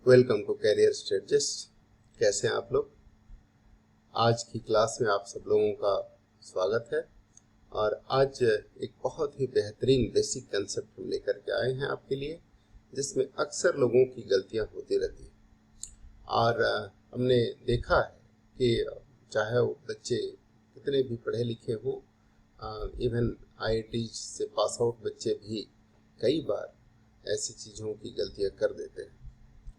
Welcome to career strategist. कैसे हैं आप लोग? आज की क्लास में आप सब लोगों का स्वागत है और आज एक बहुत ही बेहतरीन बेसिक कंसेप्ट हम लेकर के आए हैं आपके लिए, जिसमें अक्सर लोगों की गलतियां होती रहती हैं। और हमने देखा है कि चाहे वो बच्चे कितने भी पढ़े लिखे हों, इवन आईआईटी से पास आउट बच्चे भी कई बार ऐसी चीज़ों की गलतियां कर देते हैं।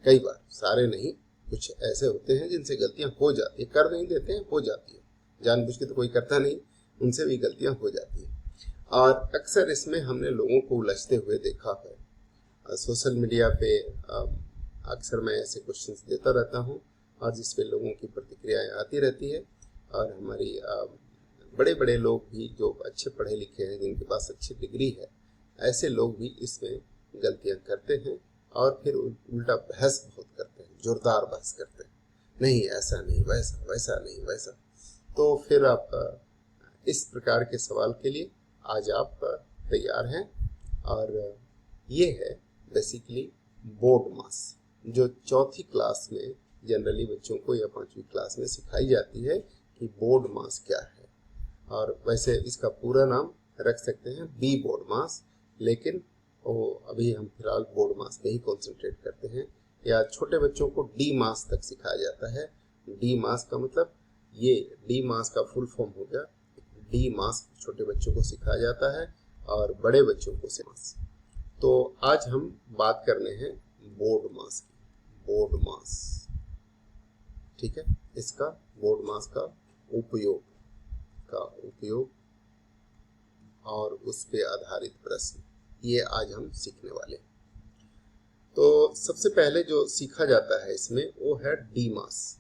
कई बार, सारे नहीं, कुछ ऐसे होते हैं जिनसे गलतियां हो जाती है, कर नहीं देते हैं, हो जाती है। जानबूझ के तो कोई करता नहीं, उनसे भी गलतियां हो जाती है। और अक्सर इसमें हमने लोगों को उलझते हुए देखा है। सोशल मीडिया पे अक्सर मैं ऐसे क्वेश्चंस देता रहता हूं और जिस पे लोगों की प्रतिक्रियाएं आती रहती है। और हमारी बड़े बड़े लोग भी जो अच्छे पढ़े लिखे हैं, जिनके पास अच्छी डिग्री है, ऐसे लोग भी इसमें गलतियां करते हैं और फिर उल्टा बहस बहुत करते हैं, जोरदार बहस करते हैं, नहीं ऐसा नहीं, वैसा, वैसा नहीं, वैसा। तो फिर आप इस प्रकार के सवाल के लिए आज आप तैयार हैं। और ये है बेसिकली बोर्ड मास, जो चौथी क्लास में जनरली बच्चों को या 5वीं क्लास में सिखाई जाती है कि बोर्ड मास क्या है। और वैसे इसका पूरा नाम रख सकते हैं बी बोर्ड मास, लेकिन अभी हम फिलहाल बोर्ड मास पे ही कॉन्सेंट्रेट करते हैं। या छोटे बच्चों को डी मास तक सिखाया जाता है। डी मास का मतलब, ये डी मास का फुल फॉर्म हो गया। डी मास छोटे बच्चों को सिखाया जाता है और बड़े बच्चों को मास। तो आज हम बात करने हैं बोर्ड मास की। बोर्ड मास, ठीक है। इसका बोर्ड मास का उपयोग और उस पे आधारित प्रश्न, ये आज हम सीखने वाले हैं। तो सबसे पहले जो सीखा जाता है इसमें वो है डी मास।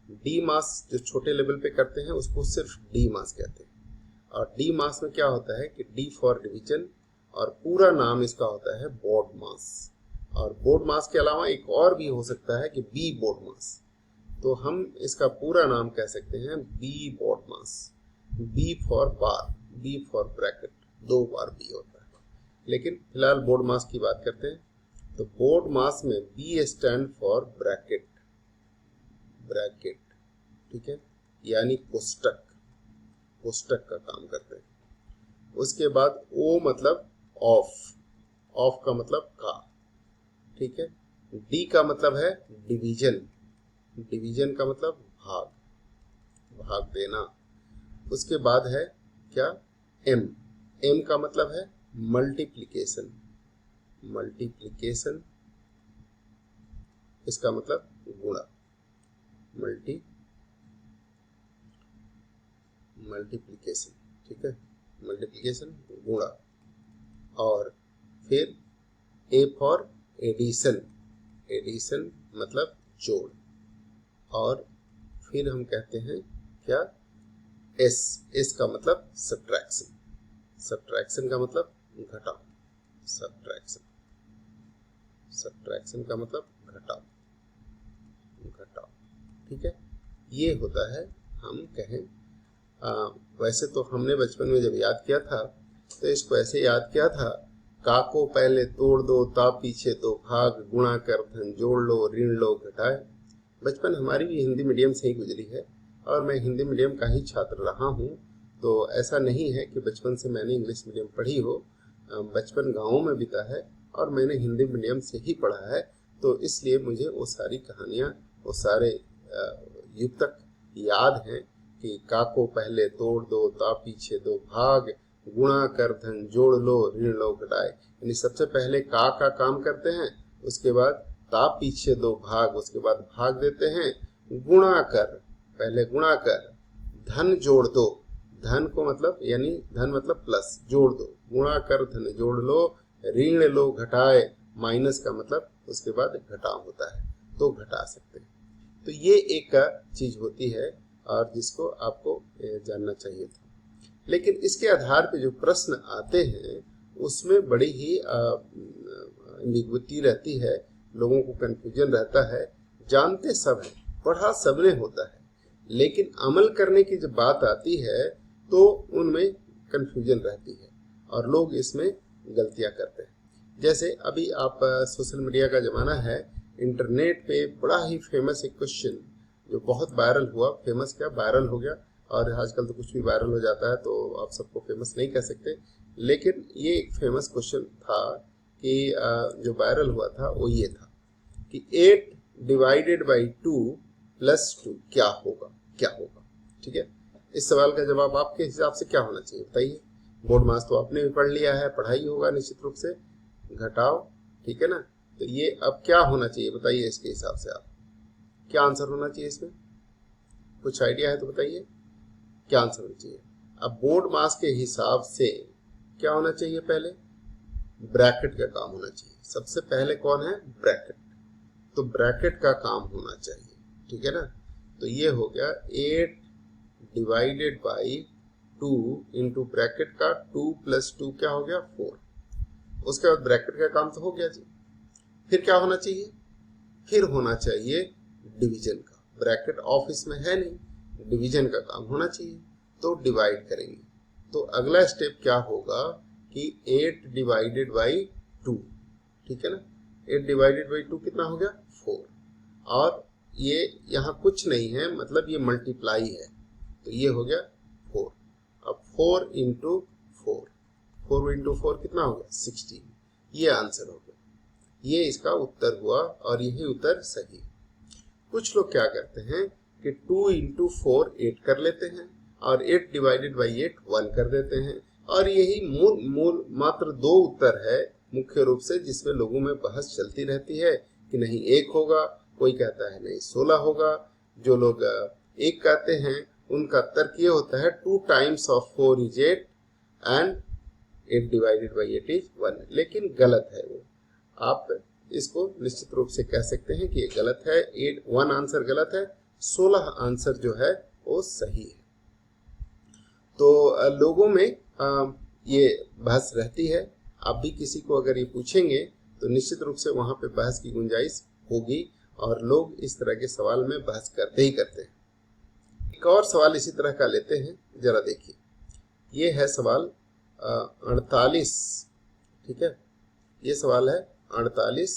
डी मास जो छोटे लेवल पे करते हैं उसको सिर्फ डी मास कहते हैं। और डी मास में क्या होता है कि डी फॉर डिवीजन, और पूरा नाम इसका होता है बोर्ड मास। और बोर्ड मास के अलावा एक और भी हो सकता है कि बी बोर्ड मास। तो हम इसका पूरा नाम कह सकते हैं B BODMAS. B for bar, B for bracket, 2 bar B होता है। लेकिन फिलहाल बोर्ड मास की बात करते हैं। तो बोर्ड मास में B stand for bracket, bracket, ठीक है, यानी कोष्टक, कोष्टक का काम करते हैं। उसके बाद ओ मतलब ऑफ, ऑफ का मतलब का, ठीक है। डी का मतलब है डिवीजन, डिवीजन का मतलब भाग, भाग देना। उसके बाद है क्या, एम, एम का मतलब है मल्टीप्लिकेशन, मल्टीप्लिकेशन, इसका मतलब गुणा, मल्टीप्लिकेशन, ठीक है, मल्टीप्लिकेशन, गुणा। और फिर ए फॉर एडिशन, एडिशन मतलब जोड़। और फिर हम कहते हैं क्या, एस, एस का मतलब सब्ट्रैक्शन, सब्ट्रैक्शन का मतलब घटाओ, सब्ट्रैक्शन, सब्ट्रैक्शन का मतलब घटाओ, घटाओ, ठीक है। ये होता है, हम कहें वैसे तो हमने बचपन में जब याद किया था तो इसको ऐसे याद किया था, का को पहले तोड़ दो, ता पीछे दो भाग, गुणा कर धन जोड़ लो, ऋण लो घटाए। बचपन हमारी भी हिंदी मीडियम से ही गुजरी है और मैं हिंदी मीडियम का ही छात्र रहा हूँ। तो ऐसा नहीं है कि बचपन से मैंने इंग्लिश मीडियम पढ़ी हो। बचपन गाँव में बीता है और मैंने हिंदी मीडियम से ही पढ़ा है। तो इसलिए मुझे वो सारी कहानियाँ, वो सारे युक्तक याद हैं कि का को पहले तोड़ दो, ता पीछे दो भाग, गुणा कर धन जोड़ लो, ऋण लो घटाए। यानी सबसे पहले का काम करते हैं, उसके बाद ता पीछे दो भाग, उसके बाद भाग देते हैं, गुणा कर, पहले गुणा कर, धन जोड़ दो, धन को मतलब यानी धन मतलब प्लस, जोड़ दो, गुणा कर धन जोड़ लो, ऋण लो घटाए, माइनस का मतलब उसके बाद घटाव होता है, तो घटा सकते हैं। तो ये एक चीज होती है और जिसको आपको जानना चाहिए था। लेकिन इसके आधार पे जो प्रश्न आते हैं उसमें बड़ी ही एम्बिग्विटी रहती है, लोगों को कंफ्यूजन रहता है। जानते सब है, पढ़ा सबने होता है, लेकिन अमल करने की जब बात आती है तो उनमें कंफ्यूजन रहती है और लोग इसमें गलतियां करते हैं। जैसे अभी आप सोशल मीडिया का ज़माना है, इंटरनेट पे बड़ा ही फेमस एक क्वेश्चन जो बहुत वायरल हुआ, फेमस क्या वायरल हो गया, और आजकल तो कुछ भी वायरल हो जाता है तो आप सबको फेमस नहीं कह सकते, लेकिन ये एक फेमस क्वेश्चन था कि जो वायरल हुआ था वो ये था कि 8 डिवाइडेड बाई 2 प्लस 2 क्या होगा, क्या होगा। ठीक है, इस सवाल का जवाब आपके हिसाब से क्या होना चाहिए बताइए। बोर्ड मास तो आपने भी पढ़ लिया है, पढ़ाई होगा निश्चित रूप से, घटाओ, ठीक है ना। तो ये अब क्या होना चाहिए बताइए, इसके हिसाब से आप क्या आंसर होना चाहिए, इसमें कुछ आइडिया है तो बताइए क्या आंसर होना चाहिए। अब बोर्ड मास के हिसाब से क्या होना चाहिए, पहले ब्रैकेट का काम होना चाहिए। सबसे पहले कौन है, ब्रैकेट, तो ब्रैकेट का काम होना चाहिए, ठीक है ना। तो ये हो गया 8 डिवाइडेड बाई 2 इंटू ब्रैकेट का 2 प्लस 2 क्या हो गया 4। उसके बाद ब्रैकेट का काम तो हो गया जी, फिर क्या होना चाहिए, फिर होना चाहिए डिवीजन का। ब्रैकेट ऑफिस में है नहीं, डिवीजन का काम होना चाहिए, तो डिवाइड करेंगे। तो अगला स्टेप क्या होगा कि 8 डिवाइडेड बाई 2, ठीक है ना। 8 डिवाइडेड बाई 2 कितना हो गया 4, और ये यहाँ कुछ नहीं है, मतलब ये मल्टीप्लाई है, तो ये हो गया 4। अब 4 इंटू 4 इंटू 4 कितना हो गया 16, ये आंसर हो गया, ये इसका उत्तर हुआ, और यही उत्तर सही। कुछ लोग क्या करते हैं कि 2 इंटू 4 8 कर लेते हैं, और 8 डिवाइडेड बाई 8 1 कर देते हैं, और यही मूल मात्र 2 उत्तर है मुख्य रूप से, जिसमें लोगों में बहस चलती रहती है कि नहीं 1 होगा, कोई कहता है नहीं 16 होगा। जो लोग 1 कहते हैं उनका तर्क ये होता है 2 times of 4 is 8 and 8 divided by 8 is 1, लेकिन गलत है वो। आप इसको निश्चित रूप से कह सकते हैं कि ये गलत है, 1 आंसर गलत है, 16 आंसर जो है वो सही है। तो लोगों में ये बहस रहती है। आप भी किसी को अगर ये पूछेंगे तो निश्चित रूप से वहां पे बहस की गुंजाइश होगी, और लोग इस तरह के सवाल में बहस करते ही करते हैं। एक और सवाल इसी तरह का लेते हैं, जरा देखिए। ये है सवाल 48, ठीक है, ये सवाल है 48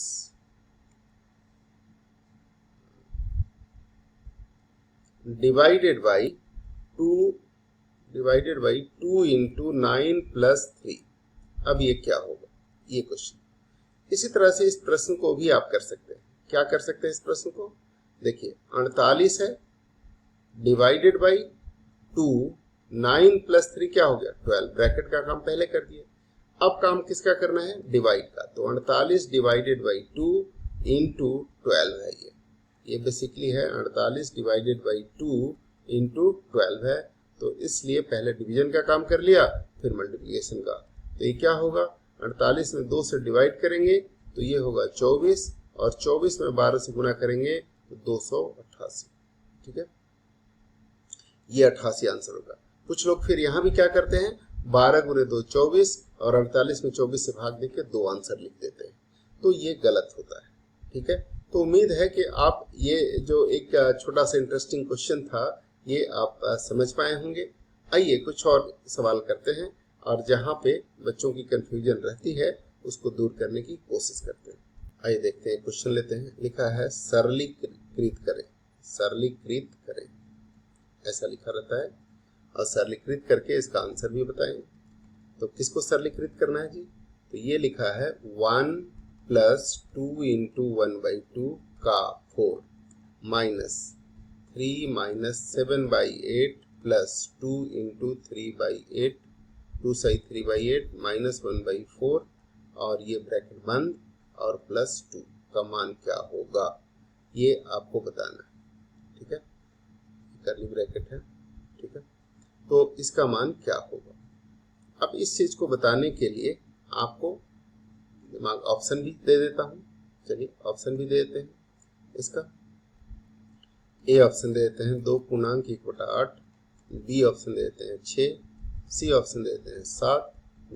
डिवाइडेड बाई 2 इंटू 9 प्लस 3। अब ये क्या होगा, ये क्वेश्चन। इसी तरह से इस प्रश्न को भी आप कर सकते हैं। क्या कर सकते हैं इस प्रश्न को, देखिए 48 है डिवाइडेड बाई 2, 9 प्लस 3 क्या हो गया 12। ब्रैकेट का काम पहले कर दिए, अब काम किसका करना है, डिवाइड का। तो 48 डिवाइडेड बाई 2 इंटू 12 है, ये बेसिकली है 48 डिवाइडेड बाई 2 इंटू 12 है। तो इसलिए पहले डिवीजन का काम कर लिया, फिर मल्टीप्लिकेशन का। तो ये क्या होगा, 48 में 2 से डिवाइड करेंगे तो ये होगा 24, और 24 में 12 से गुना करेंगे तो 288, ठीक है, ये 88 आंसर होगा। कुछ लोग फिर यहाँ भी क्या करते हैं, 12 गुने 2 24, और 48 में 24 से भाग देके 2 आंसर लिख देते हैं, तो ये गलत होता है, ठीक है। तो उम्मीद है कि आप ये जो एक छोटा सा इंटरेस्टिंग क्वेश्चन था ये आप समझ पाए होंगे। आइए कुछ और सवाल करते हैं, और जहाँ पे बच्चों की कंफ्यूजन रहती है उसको दूर करने की कोशिश करते हैं। आइए देखते हैं, क्वेश्चन लेते हैं। लिखा है सरलीकृत करें, सरलीकृत करें, ऐसा लिखा रहता है, और सरलीकृत करके इसका आंसर भी बताएं। तो किसको सरलीकृत करना है जी, तो ये लिखा है 1 प्लस 2 इंटू 1/2 का 4 माइनस 3 माइनस 7/8 प्लस 2 इंटू 3/8, 2 सही 3/8 माइनस 1/4, और ये ब्रैकेट बंद, और प्लस 2 का मान क्या होगा ये आपको बताना है, ठीक है। कर्ली ब्रैकेट है, ठीक है, तो इसका मान क्या होगा। अब इस चीज को बताने के लिए आपको दिमाग ऑप्शन भी दे देता हूं। चलिए ऑप्शन भी दे देते हैं इसका। ए ऑप्शन दे देते हैं 2 पूर्णांक 1/8, बी ऑप्शन दे देते हैं 6, सी ऑप्शन दे देते हैं 7,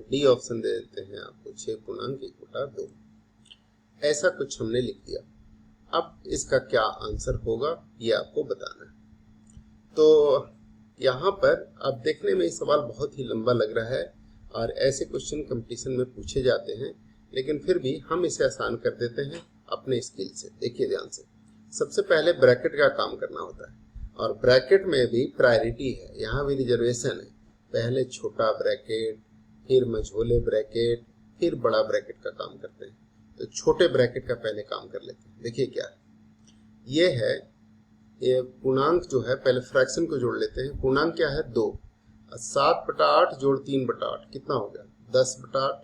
डी ऑप्शन दे देते हैं आपको 6 पूर्णांक 1/2। ऐसा कुछ हमने लिख दिया। अब इसका क्या आंसर होगा ये आपको बताना है। तो यहाँ पर अब देखने में ये सवाल बहुत ही लंबा लग रहा है, और ऐसे क्वेश्चन कंपटीशन में पूछे जाते हैं, लेकिन फिर भी हम इसे आसान कर देते हैं अपने स्किल से। देखिए ध्यान से, सबसे पहले ब्रैकेट का काम करना होता है और ब्रैकेट में भी प्रायोरिटी है, यहाँ भी रिजर्वेशन है। पहले छोटा ब्रैकेट, फिर मझोले ब्रैकेट, फिर बड़ा ब्रैकेट का काम करते हैं। तो छोटे ब्रैकेट का पहले काम कर लेते हैं। देखिए क्या है, ये है, ये पूर्णांक जो है, पहले फ्रैक्शन को जोड़ लेते हैं। पूर्णांक क्या है, 2। 7/8 जोड़ 3/8 कितना हो गया, 10/8।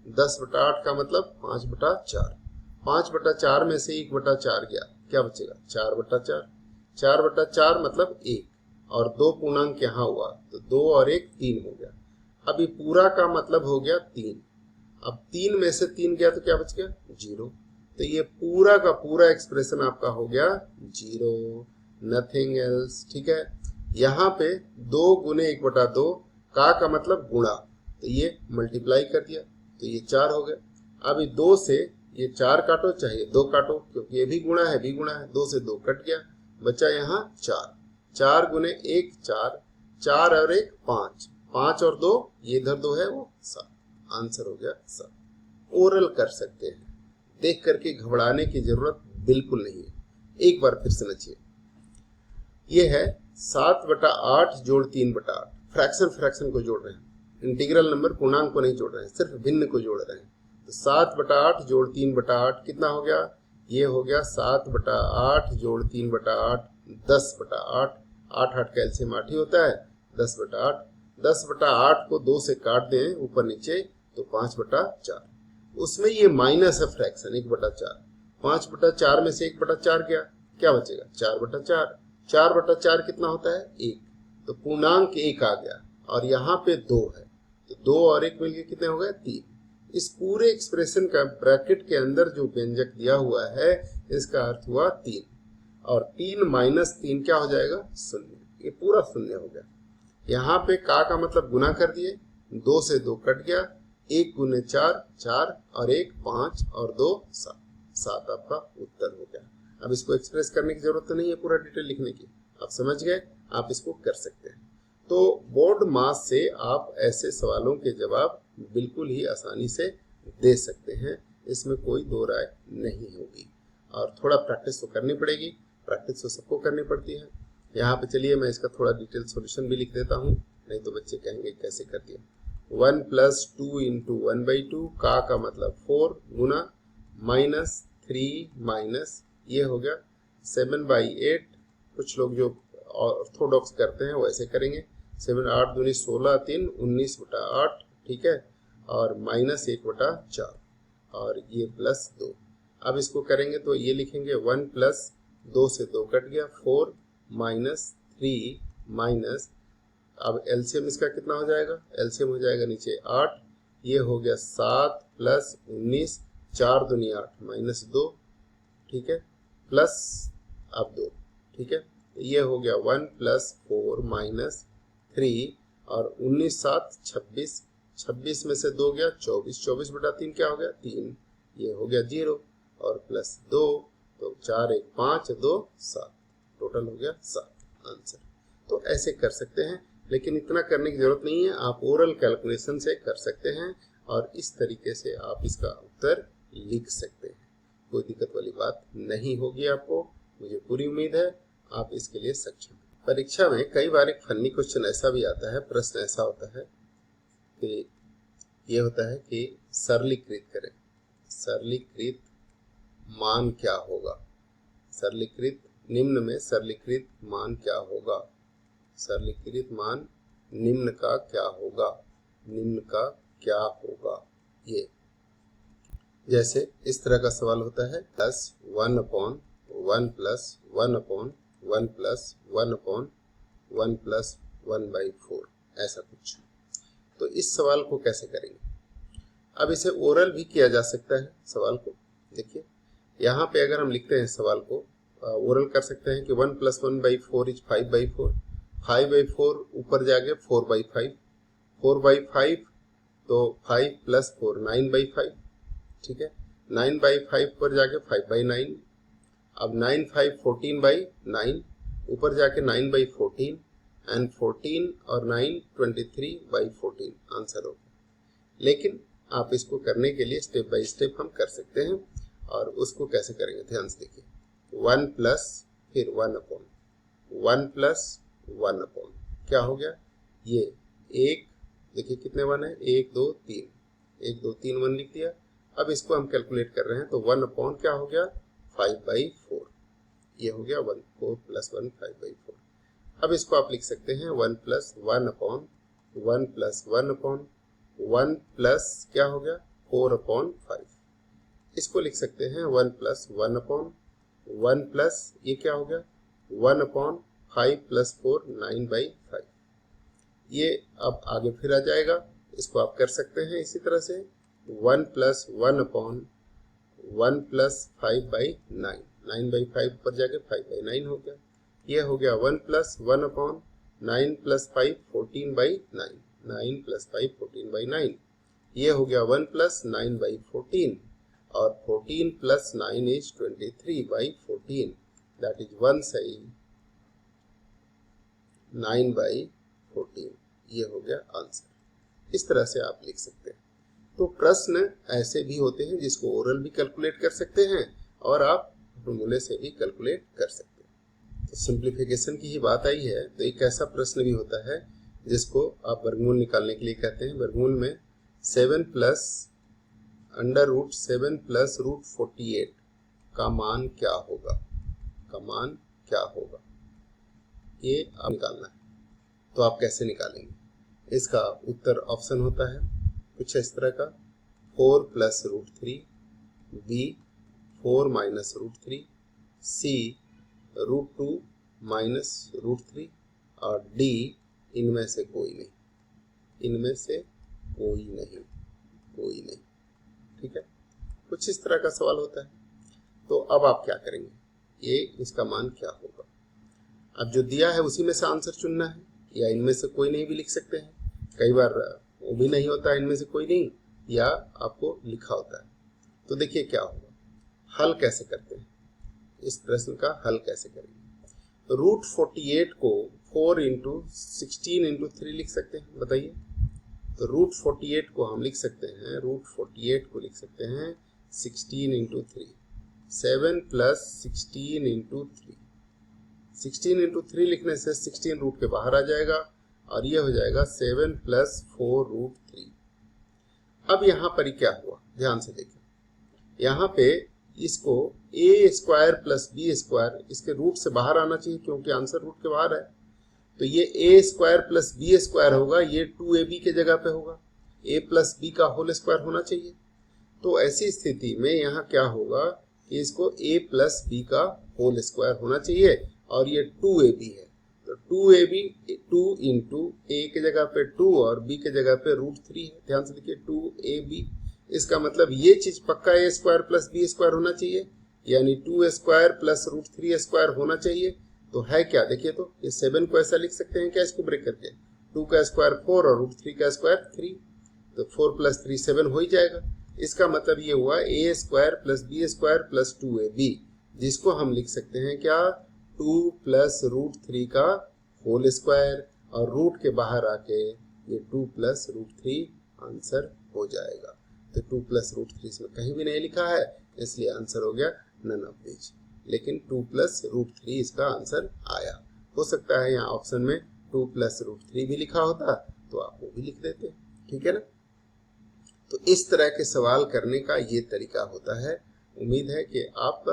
10/8 का मतलब 5/4। 5/4 में से 1/4 गया, क्या बचेगा, 4/4। 4/4 मतलब 1, और 2 पूर्णांक यहाँ हुआ तो 2 और 1 3 हो गया। अब ये पूरा का मतलब हो गया 3। अब 3 में से 3 गया तो क्या बच गया, 0। तो ये पूरा का पूरा एक्सप्रेशन आपका हो गया 0, नथिंग एल्स। ठीक है, यहाँ पे 2 गुने 1/2 का मतलब गुणा, तो ये मल्टीप्लाई कर दिया तो ये 4 हो गया। अब 2 से ये 4 काटो, चाहे 2 काटो, क्योंकि ये भी गुणा है भी गुणा है। 2 से 2 कट गया, बचा यहाँ 4। 4 गुने 1 4, 4 और 1 5, 5 और 2 ये इधर 2 है वो 7। आंसर हो गया 7। ओरल कर सकते हैं, देख करके घबराने की जरूरत बिल्कुल नहीं है। एक बार फिर समझिए, ये है 7/8 जोड़ 3/8। फ्रैक्शन को जोड़ रहे हैं, इंटीग्रल नंबर पूर्णांक को नहीं जोड़ रहे हैं, सिर्फ भिन्न को जोड़ रहे हैं। तो 7/8 जोड़ 3/8 कितना हो गया, ये हो गया 7/8 जोड़ 3/8 10/8। 8 का एलसीएम 8 ही होता है, 10/8। 10/8 को 2 से काट दें ऊपर नीचे तो 5/4। उसमें ये माइनस है फ्रैक्शन 1/4। 5/4 में से 1/4 गया, क्या बचेगा, 4/4। 4/4 कितना होता है, 1। तो पूर्णांक 1 आ गया और यहाँ पे 2 है, तो 2 और 1 मिलके कितने हो गए, 3। इस पूरे एक्सप्रेशन का ब्रैकेट के अंदर जो व्यंजक दिया हुआ है इसका अर्थ हुआ 3, और 3 माइनस 3 क्या हो जाएगा, 0। ये पूरा 0 हो गया। यहाँ पे का मतलब गुना कर दिए, 2 से 2 कट गया, 1 गुने 4 4 और 1 5 और 2 7। 7 आपका उत्तर हो गया। अब इसको एक्सप्रेस करने की जरूरत तो नहीं है पूरा डिटेल लिखने की, आप समझ गए, आप इसको कर सकते हैं। तो बोर्ड मास से आप ऐसे सवालों के जवाब बिल्कुल ही आसानी से दे सकते हैं, इसमें कोई दो राय नहीं होगी। और थोड़ा प्रैक्टिस तो करनी पड़ेगी, प्रैक्टिस तो सबको करनी पड़ती है। यहाँ पे चलिए मैं इसका थोड़ा डिटेल सॉल्यूशन भी लिख देता हूँ, नहीं तो बच्चे कहेंगे कैसे कर दिया। 1 + 2 × 1/2 का मतलब 4 गुना माइनस 3 माइनस ये हो गया 7/8। कुछ लोग जो ऑर्थोडॉक्स करते हैं वो ऐसे करेंगे, 7 8 दूनी 16 3 19/8। ठीक है, और माइनस 1/4 और ये प्लस 2। अब इसको करेंगे तो ये लिखेंगे 1 + 2 से 2 कट गया 4 माइनस 3 माइनस, अब एलसीएम इसका कितना हो जाएगा, एलसीएम हो जाएगा नीचे 8, ये हो गया 7 + 19, 4 दूनी 8 माइनस 2। ठीक है, प्लस अब 2। ठीक है, तो ये हो गया 1 + 4 माइनस 3 और 19 7 26, 26 में से 2 गया 24, 24/3 क्या हो गया 3, ये हो गया 0 और प्लस 2, तो 4 1 5 2 7, टोटल हो गया 7 आंसर। तो ऐसे कर सकते हैं, लेकिन इतना करने की जरूरत नहीं है, आप ओरल कैलकुलेशन से कर सकते हैं और इस तरीके से आप इसका उत्तर लिख सकते हैं। कोई दिक्कत वाली बात नहीं होगी आपको, मुझे पूरी उम्मीद है आप इसके लिए सक्षम हैं। परीक्षा में कई बार एक फनी क्वेश्चन ऐसा भी आता है, प्रश्न ऐसा होता है कि ये होता है कि सरलीकृत करें, सरलीकृत मान क्या होगा, सरलीकृत निम्न में सरलीकृत मान क्या होगा, सरलीकृत मान निम्न का क्या होगा, निम्न का क्या होगा। ये जैसे इस तरह का सवाल होता है, +1/1 + 1/1 + 1/1 + 1/4, ऐसा कुछ। तो इस सवाल को कैसे करेंगे, अब इसे ओरल भी किया जा सकता है सवाल को। देखिए यहाँ पे अगर हम लिखते हैं सवाल को, ओरल कर सकते हैं कि 1 + 1/4 = 5/4, 5/4 ऊपर जाके 4/5, 4/5 तो 5 + 4 9/5। ठीक है, 9/5 पर जाके 5/9, अब 9 5 14/9, ऊपर जाके 9/14 एंड 14 और 9 23/14 आंसर होगा। लेकिन आप इसको करने के लिए स्टेप बाय स्टेप हम कर सकते हैं और उसको कैसे करेंगे ध्यान से देखिए, 1 प्लस फिर 1 अपॉन 1 प्लस 1 अपॉन क्या हो गया, ये एक, देखिए कितने 1 है, 1 2 3, 1 2 3 1 लिख दिया। अब इसको हम कैलकुलेट कर रहे हैं तो 1 अपॉन क्या हो गया, 5/4, ये हो गया 1 4 प्लस 1 5/4। अब इसको आप लिख सकते हैं 1 plus 1 upon 1 plus 1 upon 1 plus क्या हो गया 4 अपॉन 5। इसको लिख सकते हैं 1 प्लस 1 अपॉन 1 प्लस ये क्या हो गया 1 अपॉन 5 प्लस 4 9/5। ये अब आगे फिर आ जाएगा, इसको आप कर सकते हैं इसी तरह से 1 प्लस 1 अपॉन 1 प्लस 5/9, 9/5 पर जाके 5/9 हो गया। ये हो गया 1 प्लस 1 अपॉन 9 प्लस 5 14/9, 9 प्लस 5 14/9। ये हो गया 1 प्लस 9/14 और 14 प्लस 9 इज 23/14, दैट इज 1 सही 9/14। ये हो गया आंसर। इस तरह से आप लिख सकते हैं। तो प्रश्न ऐसे भी होते हैं जिसको ओरल भी कैलकुलेट कर सकते हैं और आप फॉर्मूले से भी कैलकुलेट कर सकते हैं। तो सिंप्लीफिकेशन की ही बात आई है तो एक ऐसा प्रश्न भी होता है जिसको आप वर्गमूल निकालने के लिए कहते हैं। वर्गमूल में 7 प्लस √7 प्लस √48 का मान क्या होगा, का मान क्या होगा, ये आप निकालना है। तो आप कैसे निकालेंगे, इसका उत्तर ऑप्शन होता है कुछ इस तरह का, 4 प्लस √3, बी 4 माइनस √3, सी √2 माइनस √3 और डी इनमें से कोई नहीं, इनमें से कोई नहीं, कोई नहीं। ठीक है, कुछ इस तरह का सवाल होता है। तो अब आप क्या करेंगे, ये इसका मान क्या होगा। अब जो दिया है उसी में से आंसर चुनना है, या इनमें से कोई नहीं भी लिख सकते हैं, कई बार वो भी नहीं होता इनमें से कोई नहीं, या आपको लिखा होता है। तो देखिए क्या होगा, हल कैसे करते हैं, इस प्रश्न का हल कैसे करेंगे। √48 को 4 इंटू 16 इंटू 3 लिख सकते हैं, बताइए। तो √48 को हम लिख सकते हैं, √48 को लिख सकते हैं 16 इंटू 3, 7 प्लस 16 इंटू 3, 16 इंटू 3 लिखने से 16 रूट के बाहर आ जाएगा और ये हो जाएगा 7 प्लस 4√3। अब यहाँ पर क्या हुआ, ध्यान से देखिए, यहाँ पे इसको a² प्लस b² इसके रूट से बाहर आना चाहिए क्योंकि आंसर रूट के बाहर है। तो ये a² प्लस b² होगा, ये 2ab के जगह पे होगा, a प्लस b का होल स्क्वायर होना चाहिए। तो ऐसी स्थिति में यहाँ क्या होगा कि इसको a प्लस b का होल स्क्वायर होना चाहिए और ये 2ab है। तो 2ab 2 इंटू a के जगह पे 2 और b के जगह पे √3 है। ध्यान से देखिए 2ab, इसका मतलब ये चीज पक्का a² प्लस b² होना चाहिए, यानी 2a² प्लस √3a² होना चाहिए। तो है क्या, देखिए तो ये 7 को ऐसा लिख सकते हैं क्या, इसको ब्रेक करके 2 का स्क्वायर 4 और √3 का स्क्वायर 3, तो 4 प्लस 3 7 हो ही जाएगा। इसका मतलब ये हुआ a² plus b² plus 2ab, जिसको हम लिख सकते हैं क्या, 2 प्लस √3 का होल स्क्वायर और रूट के बाहर आके ये 2 प्लस √3 आंसर हो जाएगा। तो 2 प्लस √3 इसमें कहीं भी नहीं लिखा है, इसलिए आंसर हो गया नन ऑफ दीज। लेकिन 2 प्लस √3 इसका आंसर आया। हो सकता है यहाँ ऑप्शन में 2 प्लस √3 भी लिखा होता तो आप वो भी लिख देते, ठीक है ना। तो इस तरह के सवाल करने का ये तरीका होता है। उम्मीद है कि आप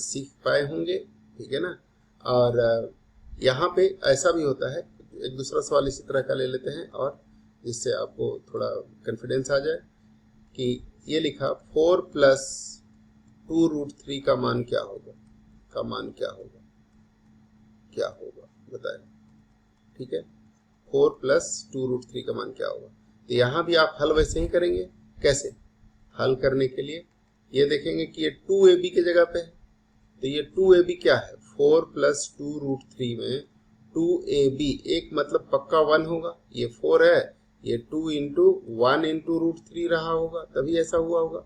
सीख पाए होंगे, ठीक है ना। और यहाँ पे ऐसा भी होता है, एक दूसरा सवाल इसी तरह का ले लेते हैं और जिससे आपको थोड़ा कॉन्फिडेंस आ जाए कि ये लिखा 4 प्लस 2√3 का मान क्या होगा, का मान क्या होगा, क्या होगा बताएं, ठीक है। 4 प्लस 2√3 का मान क्या होगा। तो यहाँ भी आप हल वैसे ही करेंगे। कैसे हल करने के लिए ये देखेंगे कि ये 2ab की जगह पे है, तो ये 2ab क्या है, 4 प्लस 2√3 में 2ab एक मतलब पक्का 1 होगा, ये 4 है, ये 2 इंटू 1 इंटू √3 रहा होगा, तभी ऐसा हुआ होगा।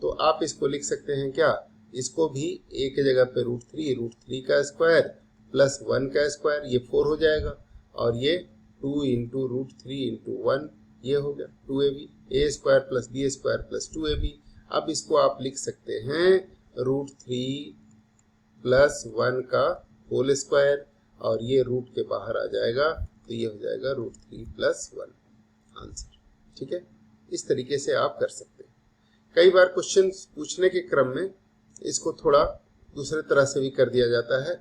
तो आप इसको लिख सकते हैं क्या, इसको भी a के जगह पे √3 का स्क्वायर प्लस 1 का स्क्वायर, ये 4 हो जाएगा और ये 2 इंटू √3 इंटू 1, ये हो गया 2ab, a² plus b² plus 2ab। अब इसको आप लिख सकते हैं √3 + 1 का होल स्क्वायर, और ये रूट के बाहर आ जाएगा तो ये हो जाएगा √3 + 1 आंसर। ठीक है, इस तरीके से आप कर सकते हैं। कई बार क्वेश्चन पूछने के क्रम में इसको थोड़ा दूसरे तरह से भी कर दिया जाता है,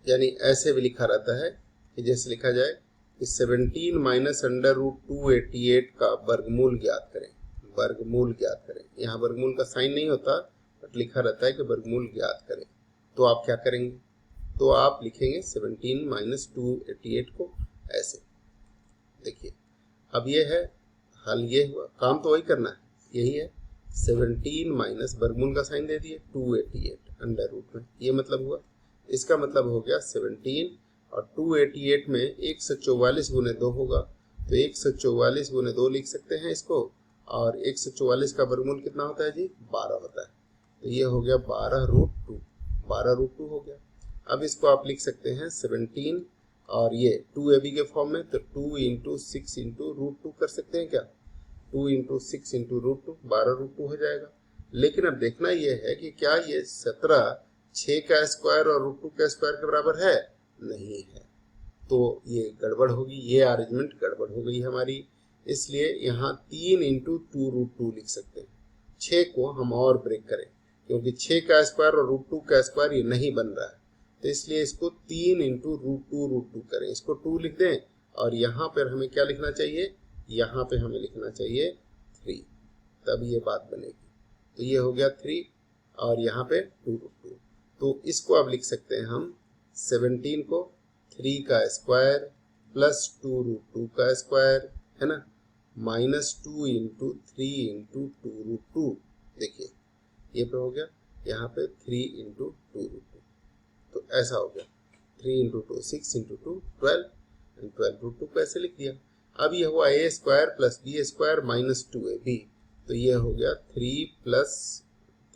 यानी ऐसे भी लिखा रहता है कि जैसे लिखा जाए कि 17 माइनस √288 का वर्गमूल ज्ञात करें। वर्गमूल ज्ञात करें, यहाँ वर्गमूल का साइन नहीं होता बट लिखा रहता है कि वर्गमूल ज्ञात करें। तो आप क्या करेंगे, तो आप लिखेंगे 17 माइनस 288 को ऐसे। देखिए अब ये है हल, ये हुआ, काम तो वही करना है, यही है 17 माइनस वर्गमूल का साइन दे दिए 288 अंडर रूट में, ये मतलब हुआ। इसका मतलब हो गया 17 और 288 में 144 गुने 2 होगा, तो 144 गुने 2 लिख सकते हैं इसको, और 144 का वर्गमूल कितना होता है जी, 12 होता है। तो ये हो गया 12√2, 12√2 हो गया। अब इसको आप लिख सकते हैं 17 और ये 2ab के फॉर्म में, तो 2 × 6 × √2 कर सकते हैं क्या, 2 × 6 × √2 12√2 हो जाएगा। लेकिन अब देखना यह है कि क्या ये 17 6 का स्क्वायर और √2 का स्क्वायर के बराबर है, नहीं है, तो ये गड़बड़ होगी, ये अरेंजमेंट गड़बड़ हो गई हमारी। इसलिए यहाँ 3 × 2√2 लिख सकते हैं। 6 को हम और ब्रेक करें, क्योंकि 6 का स्क्वायर और √2 का स्क्वायर ये नहीं बन रहा है, तो इसलिए इसको 3 × √2 करें, इसको 2 लिख दें, और यहाँ पर हमें क्या लिखना चाहिए, यहाँ पे हमें लिखना चाहिए 3, तब ये बात बनेगी। तो ये हो गया 3 और यहाँ पे 2√2, तो इसको अब लिख सकते हैं हम 17 को 3 का स्क्वायर प्लस 2√2 का स्क्वायर, है ना, -2 × 3 × 2√2। देखिए ये पे हो गया, यहाँ पे 3 × 2√2, तो ऐसा हो गया 3 × 2 6 × 2 12, 12√2 को ऐसे लिख दिया। अब ये हुआ a² + b² -2ab, तो ये हो गया 3 +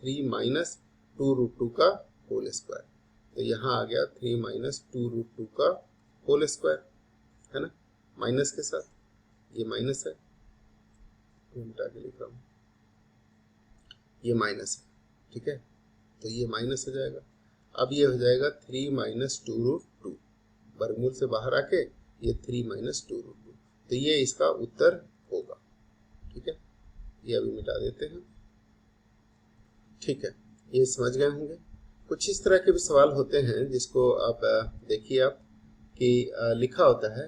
3 - 2√2 का होल स्क्वायर, तो यहाँ आ गया 3 - 2√2 का होल स्क्वायर, है ना, माइनस के साथ, ये माइनस है, मिटा के लिख रहा हूँ, ये माइनस है, ठीक है, तो ये माइनस हो जाएगा। अब ये हो जाएगा 3 - 2√2, वर्गमूल से बाहर आके ये 3 - 2√2, तो ये इसका उत्तर होगा। ठीक है, ये अभी मिटा देते हैं। ठीक है, ये समझ गए होंगे। कुछ इस तरह के भी सवाल होते हैं जिसको आप देखिए आप कि लिखा होता है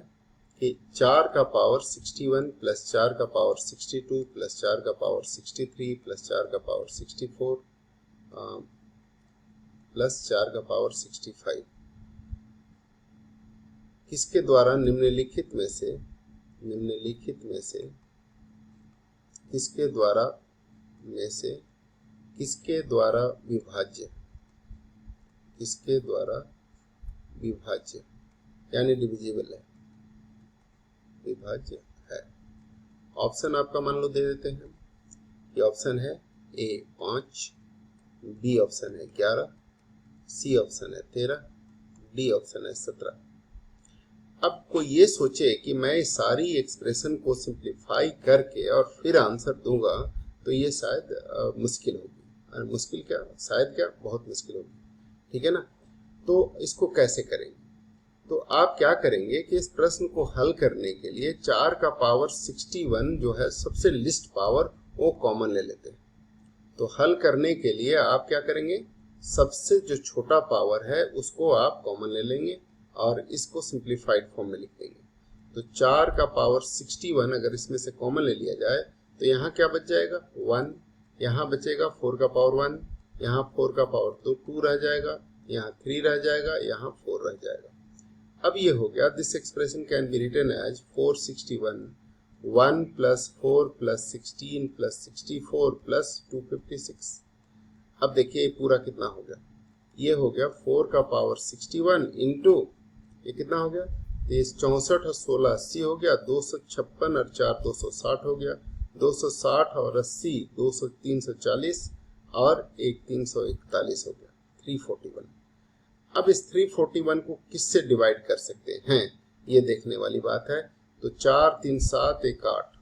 कि 4 का पावर 61 + 4 का पावर 62 + 4 का पावर 63 + 4 का पावर 64 + 4 का पावर 65 किसके द्वारा निम्नलिखित में से किसके द्वारा विभाज्य यानी डिविजिबल है, विभाज्य है। ऑप्शन आपका मान लो दे देते हैं, ये ऑप्शन है A 5, B ऑप्शन है 11, C ऑप्शन है 13, D ऑप्शन है 17। अब कोई ये सोचे कि मैं इस सारी एक्सप्रेशन को सिंप्लीफाई करके और फिर आंसर दूंगा, तो ये शायद मुश्किल होगी, मुश्किल क्या शायद क्या बहुत मुश्किल होगी, ठीक है ना। तो इसको कैसे करेंगे, तो आप क्या करेंगे कि इस प्रश्न को हल करने के लिए 4 का पावर 61 जो है सबसे लिस्ट पावर, वो कॉमन ले लेते हैं। तो हल करने के लिए आप क्या करेंगे, सबसे जो छोटा पावर है उसको आप कॉमन ले लेंगे और इसको सिंप्लीफाइड फॉर्म में लिख देंगे। तो 4 का पावर 61 अगर इसमें से कॉमन ले लिया जाए तो यहाँ क्या बच जाएगा 1, यहाँ बचेगा 4 का पावर 1, यहाँ 4 का पावर 2 रह जाएगा, यहाँ 3 रह जाएगा, यहाँ 4 रह जाएगा। अब ये हो गया, this expression can be written as 461 1 + 4 + 16 + 64 + 256। अब देखिए पूरा कितना हो गया, ये हो गया 4 का पावर 61 इंटू ये कितना हो गया 64 और 16 80 हो गया, 256 और 4 260 हो गया, 260 और 80 200 340 और 1 341 हो गया 341। अब इस 341 को किससे डिवाइड कर सकते हैं, ये देखने वाली बात है। तो 4 3 7 1 8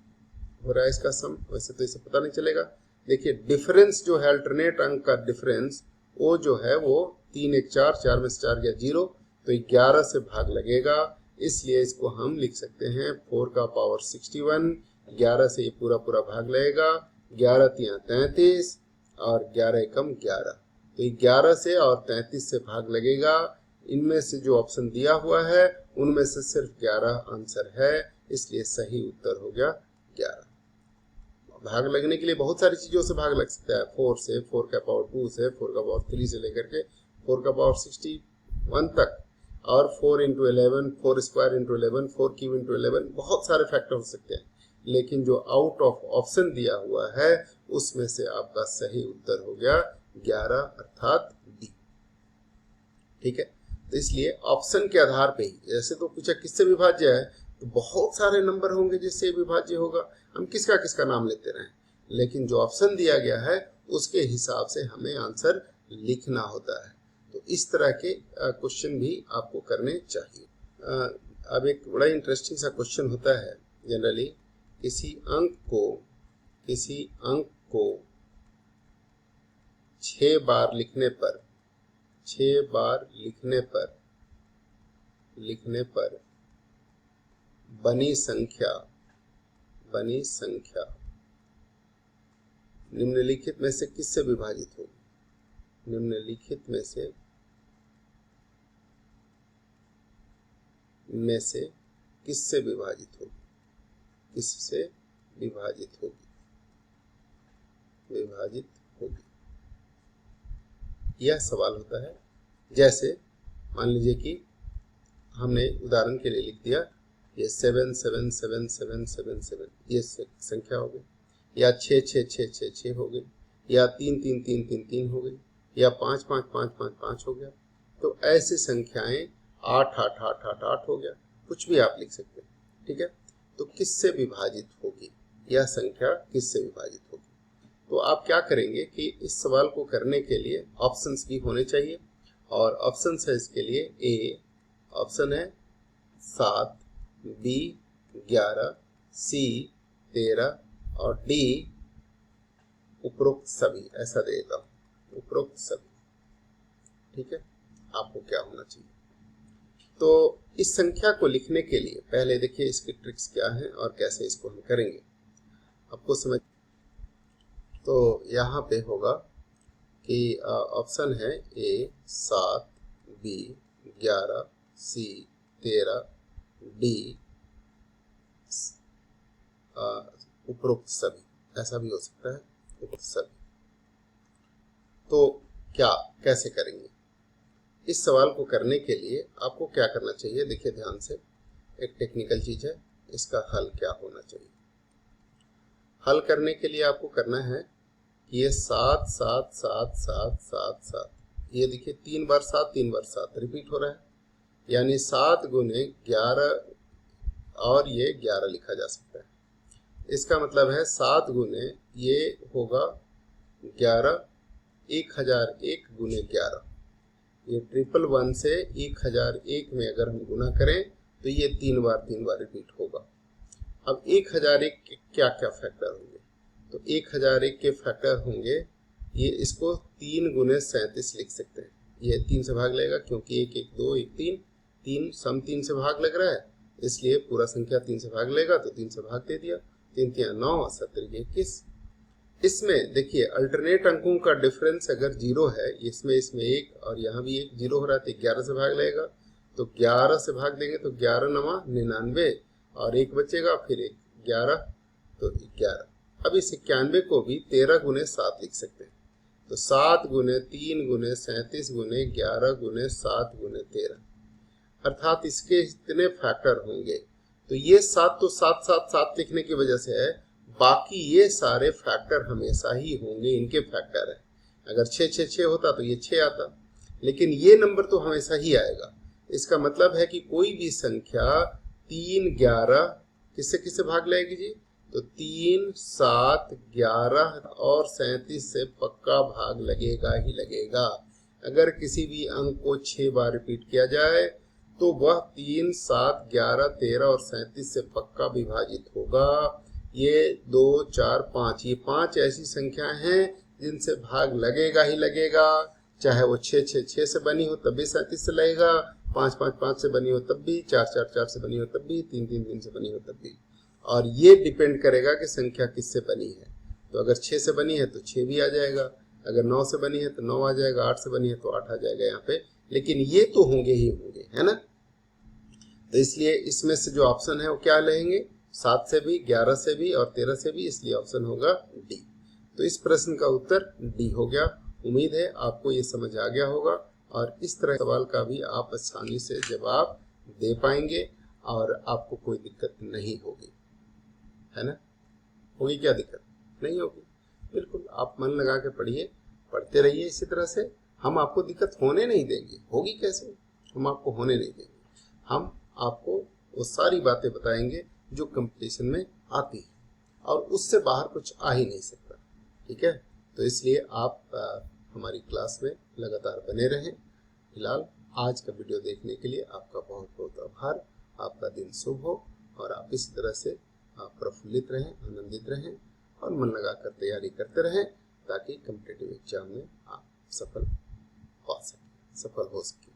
हो रहा है इसका सम, वैसे तो इसे पता नहीं चलेगा, देखिए डिफरेंस जो है अल्टरनेट अंक का डिफरेंस वो जो है वो 3 1 4, 4 में से 4 गया 0, तो 11 से भाग लगेगा, इसलिए इसको हम लिख सकते हैं 4 का पावर 61। 11 से ये पूरा पूरा भाग लगेगा, 11 तिया 33 और 11 एकम 11, तो 11 से और 33 से भाग लगेगा। इनमें से जो ऑप्शन दिया हुआ है उनमें से सिर्फ 11 आंसर है, इसलिए सही उत्तर हो गया 11। भाग लगने के लिए बहुत सारी चीजों से भाग लग सकता है, 4 से, 4 का पावर 2 से, 4 का पावर 3 से लेकर के 4 का पावर 61 तक, और 4 into 11, 4 square into 11, 4 cube into 11, बहुत सारे फैक्टर हो सकते हैं, लेकिन जो आउट ऑफ ऑप्शन दिया हुआ है उसमें से आपका सही उत्तर हो गया 11 अर्थात डी। ठीक है, तो इसलिए ऑप्शन के आधार पे ही, जैसे तो पूछा किससे विभाज्य है, तो बहुत सारे नंबर होंगे जिससे विभाज्य होगा, हम किसका किसका नाम लेते रहें, लेकिन जो ऑप्शन दिया गया है उसके हिसाब से हमें आंसर लिखना होता है। तो इस तरह के क्वेश्चन भी आपको करने चाहिए। अब एक बड़ा इंटरेस्टिंग सा क्वेश्चन होता है, जनरली किसी अंक को 6 बार लिखने पर बनी संख्या निम्नलिखित में से किससे विभाजित होगी? निम्नलिखित में से किससे विभाजित होगी? किससे विभाजित होगी? यह सवाल होता है। जैसे मान लीजिए कि हमने उदाहरण के लिए लिख दिया ये 7 7 7 7 7 7 ये संख्या हो गई, या 6 6 6 6 6 हो गई, या 3 3 3 3 3 हो गई, या 5 5 5 5 5 हो गया। तो ऐसी संख्याएं 8 8 8 8 8 हो गया, कुछ भी आप लिख सकते हैं। ठीक है, तो किससे विभाजित होगी यह संख्या, किससे विभाजित होगी? तो आप क्या करेंगे कि इस सवाल को करने के लिए ऑप्शंस भी होने चाहिए, और ऑप्शंस है इसके लिए, ए ऑप्शन है 7, बी 11, सी 13 और डी उपरोक्त सभी, ऐसा दे देता हूं, उपरोक्त सभी। ठीक है, आपको क्या होना चाहिए? तो इस संख्या को लिखने के लिए पहले देखिए इसकी ट्रिक्स क्या है और कैसे इसको हम करेंगे, आपको समझ। तो यहाँ पे होगा कि ऑप्शन है ए 7, बी 11, सी 13, डी उपरोक्त सभी, ऐसा भी हो सकता है, उपरोक्त सभी। तो क्या कैसे करेंगे? इस सवाल को करने के लिए आपको क्या करना चाहिए, देखिए ध्यान से, एक टेक्निकल चीज है, इसका हल क्या होना चाहिए। हल करने के लिए आपको करना है कि ये 7 7 7 7 7 7, ये देखिए 3 बार 7 3 बार 7 रिपीट हो रहा है, यानी 7 गुने 11, और ये 11 लिखा जा सकता है। इसका मतलब है 7 गुने ये होगा 11, 1001 गुने 11, ये 111 से 1001 में अगर हम गुना करें तो ये 3 बार रिपीट होगा। अब 1001 के क्या क्या फैक्टर होंगे? तो 1001 के फैक्टर होंगे, ये इसको 3 गुने 37 लिख सकते हैं, ये 3 से भाग लेगा क्योंकि 1 1 2 1 3 3 सम 3 से भाग लग रहा है, इसलिए पूरा संख्या 3 से भाग लेगा, तो 3 से भाग दे दिया, 3 3 9 70 21। इसमें देखिए अल्टरनेट अंकों का डिफरेंस अगर 0 है, इसमें 1 और यहाँ भी 1 0 हो रहा है, तो 11 से भाग लगेगा, तो 11 से भाग देंगे तो 11 9 99 और 1 बचेगा, फिर 1 11, तो 11। अब इस 91 को भी 13 गुने 7 लिख सकते हैं, तो 7 गुने 3 गुने 37 गुने 11 गुने 7 गुने 13, अर्थात इसके इतने फैक्टर होंगे। तो ये 7 तो 7 7 7 लिखने की वजह से है, बाकी ये सारे फैक्टर हमेशा ही होंगे, इनके फैक्टर है। अगर 6 6 6 होता तो ये 6 आता, लेकिन ये नंबर तो हमेशा ही आएगा। इसका मतलब है कि कोई भी संख्या 3 11 किससे किससे भाग लगेगी जी? तो 3 7 11 और 37 से पक्का भाग लगेगा ही लगेगा। अगर किसी भी अंक को 6 बार रिपीट किया जाए तो वह 3 7 11 13 और 37 से पक्का विभाजित होगा। ये 2, 4, 5, ये 5 ऐसी संख्या हैं जिनसे भाग लगेगा ही लगेगा, चाहे वो 6, 6, 6 से बनी हो तब भी 37 से लगेगा, 5, 5, 5 से बनी हो तब भी, 4, 4, 4 से बनी हो तब भी, 3, 3, 3 से बनी हो तब भी। और ये डिपेंड करेगा कि संख्या किससे बनी है। तो अगर 6 से बनी है तो 6 भी आ जाएगा, अगर 9 से बनी है तो 9 आ जाएगा, 8 से बनी है तो 8 आ जाएगा यहाँ पे, लेकिन ये तो होंगे ही होंगे, है ना। तो इसलिए इसमें से जो ऑप्शन है वो क्या लेंगे, 7 से भी, 11 से भी और 13 से भी, इसलिए ऑप्शन होगा डी। तो इस प्रश्न का उत्तर डी हो गया। उम्मीद है आपको ये समझ आ गया होगा और इस तरह सवाल का भी आप आसानी से जवाब दे पाएंगे और आपको कोई दिक्कत नहीं होगी, है ना। होगी क्या दिक्कत? नहीं होगी, बिल्कुल। आप मन लगा के पढ़िए, पढ़ते रहिए इसी तरह से, हम आपको दिक्कत होने नहीं देंगे। होगी कैसे? हम आपको होने नहीं देंगे। हम आपको वो सारी बातें बताएंगे जो कंपटीशन में आती है और उससे बाहर कुछ आ ही नहीं सकता, ठीक है। तो इसलिए आप हमारी क्लास में लगातार बने रहें। फिलहाल आज का वीडियो देखने के लिए आपका बहुत बहुत आभार। आपका दिन शुभ हो और आप इसी तरह से प्रफुल्लित रहें, आनंदित रहें और मन लगाकर तैयारी करते रहें ताकि कॉम्पिटिटिव एग्जाम में आप सफल हो सकें।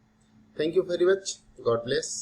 Thank you very much. God bless.